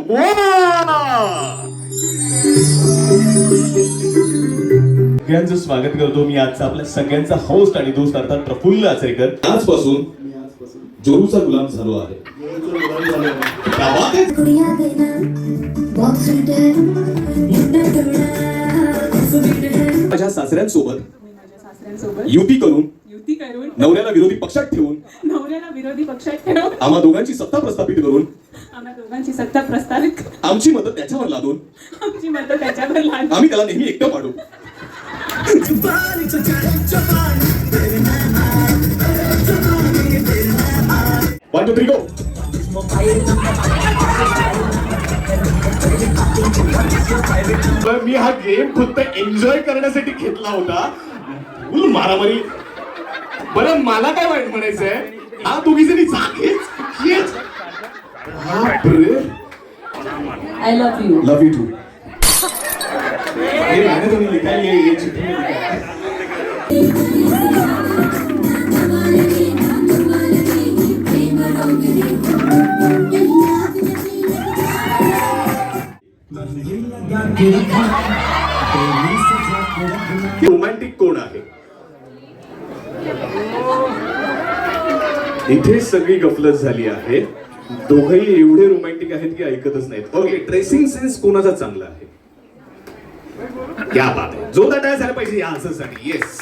सगळ्यांचं स्वागत करतो मी आजचा आपल्या सगळ्यांचा होस्ट आणि दोस्त अर्थात प्रफुल्ल आचरेकर. आजपासून जोरूचा गुलाम झालो आहे. माझ्या सासऱ्यांसोबत युती करून नवऱ्याला विरोधी पक्षात ठेवून आम्हा दोघांची सत्ता प्रस्थापित करून आमची मतं त्याच्यावर लादून आम्ही त्याला नेहमी एकटं पाडू. One, two, three, go. मी हा गेम फक्त एन्जॉय करण्यासाठी घेतला होता. फुल मारामारी. बरं मला काय वाईट म्हणायचंय, हा दोघी जणी जागेच. I love you. Love you too. ये मैंने तो नहीं लिखा, ये चिट्ठी में लिखा है. रोमॅन्टिक कोण आहे? इथे सगळी गफलत झाली आहे. दोघंही एवढे रोमॅन्टिक आहेत की ऐकतच नाहीत. ओके, ड्रेसिंग सेन्स कोणाचा चांगला आहे? क्या बात आहे. जोरदार टाळ्या झाल्या पाहिजे या आन्सरसाठी. येस.